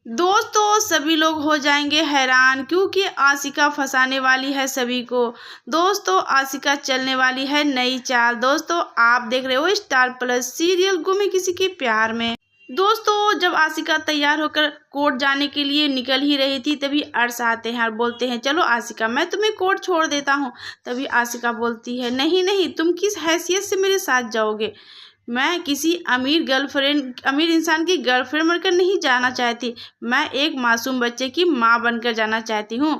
दोस्तों सभी लोग हो जाएंगे हैरान क्योंकि आशिका फंसाने वाली है सभी को। दोस्तों आशिका चलने वाली है नई चाल। दोस्तों आप देख रहे हो स्टार प्लस सीरियल गुम है किसी के प्यार में। दोस्तों जब आशिका तैयार होकर कोर्ट जाने के लिए निकल ही रही थी तभी अर्श आते हैं और बोलते हैं चलो आशिका मैं तुम्हें कोर्ट छोड़ देता हूँ। तभी आशिका बोलती है नहीं नहीं, तुम किस हैसियत से मेरे साथ जाओगे। मैं किसी अमीर इंसान की गर्लफ्रेंड बनकर नहीं जाना चाहती। मैं एक मासूम बच्चे की माँ बनकर जाना चाहती हूँ।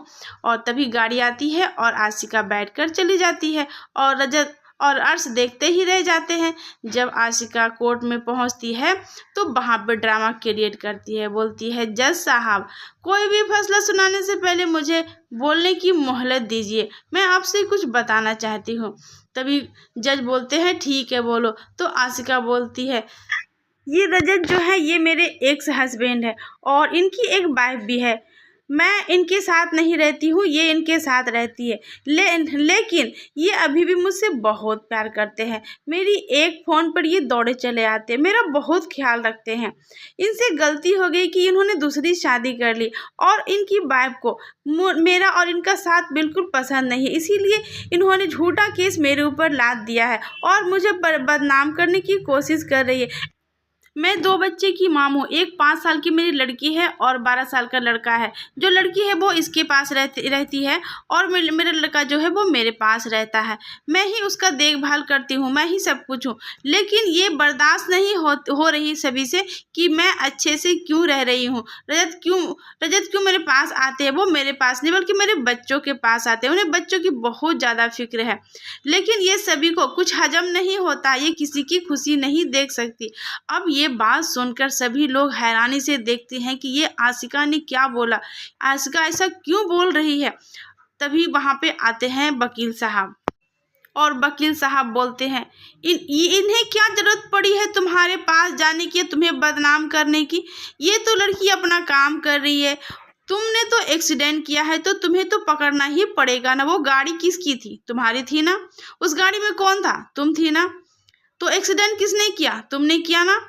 और तभी गाड़ी आती है और आशिका बैठकर चली जाती है और रजत और अर्श देखते ही रह जाते हैं। जब आशिका कोर्ट में पहुंचती है तो वहां पर ड्रामा क्रिएट करती है, बोलती है जज साहब कोई भी फैसला सुनाने से पहले मुझे बोलने की मोहलत दीजिए, मैं आपसे कुछ बताना चाहती हूँ। तभी जज बोलते हैं ठीक है बोलो। तो आशिका बोलती है ये रजत जो है ये मेरे एक्स हस्बैंड है और इनकी एक वाइफ भी है। मैं इनके साथ नहीं रहती हूँ, ये इनके साथ रहती है। लेकिन ये अभी भी मुझसे बहुत प्यार करते हैं। मेरी एक फ़ोन पर ये दौड़े चले आते हैं, मेरा बहुत ख्याल रखते हैं। इनसे गलती हो गई कि इन्होंने दूसरी शादी कर ली और इनकी वाइफ को मेरा और इनका साथ बिल्कुल पसंद नहीं है, इसीलिए इन्होंने झूठा केस मेरे ऊपर लाद दिया है और मुझे बदनाम करने की कोशिश कर रही है। मैं 2 बच्चे की माँ हूँ, एक 5 साल की मेरी लड़की है और 12 साल का लड़का है। जो लड़की है वो इसके पास रहती है और मेरा लड़का जो है वो मेरे पास रहता है। मैं ही उसका देखभाल करती हूँ, मैं ही सब कुछ हूँ। लेकिन ये बर्दाश्त नहीं हो रही सभी से कि मैं अच्छे से क्यों रह रही हूँ। रजत क्यों मेरे पास आते हैं, वो मेरे पास नहीं बल्कि मेरे बच्चों के पास आते हैं। उन्हें बच्चों की बहुत ज़्यादा फिक्र है। लेकिन ये सभी को कुछ हजम नहीं होता, ये किसी की खुशी नहीं देख सकती। अब ये बात सुनकर सभी लोग हैरानी से देखते हैं कि ये आशिका ने क्या बोला, आशिका ऐसा क्यों बोल रही है। तभी वहां पे आते हैं वकील साहब और वकील साहब बोलते हैं इन्हें क्या जरूरत पड़ी है तुम्हारे पास जाने की, तुम्हें बदनाम करने की। ये तो लड़की अपना काम कर रही है, तुमने तो एक्सीडेंट किया है तो तुम्हें तो पकड़ना ही पड़ेगा ना। वो गाड़ी किसकी थी, तुम्हारी थी ना। उस गाड़ी में कौन था, तुम थी ना। तो एक्सीडेंट किसने किया, तुमने किया ना।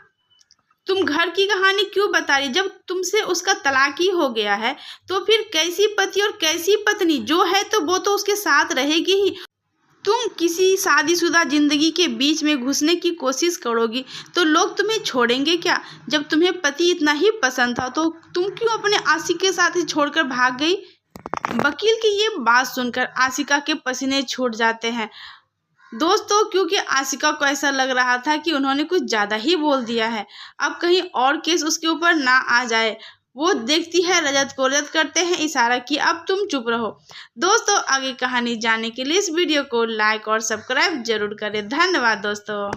तुम घर की कहानी क्यों बता रही, जब तुमसे उसका तलाक ही हो गया है तो फिर कैसी पति और कैसी पत्नी, जो है तो वो तो उसके साथ रहेगी ही। तुम किसी शादीशुदा जिंदगी के बीच में घुसने की कोशिश करोगी तो लोग तुम्हें छोड़ेंगे क्या। जब तुम्हें पति इतना ही पसंद था तो तुम क्यों अपने आशिक के साथ ही छोड़कर भाग गई। वकील की ये बात सुनकर आशिका के पसीने छूट जाते हैं। दोस्तों क्योंकि आशिका को ऐसा लग रहा था कि उन्होंने कुछ ज़्यादा ही बोल दिया है, अब कहीं और केस उसके ऊपर ना आ जाए। वो देखती है रजत को, रजत करते हैं इशारा कि अब तुम चुप रहो। दोस्तों आगे कहानी जानने के लिए इस वीडियो को लाइक और सब्सक्राइब जरूर करें। धन्यवाद दोस्तों।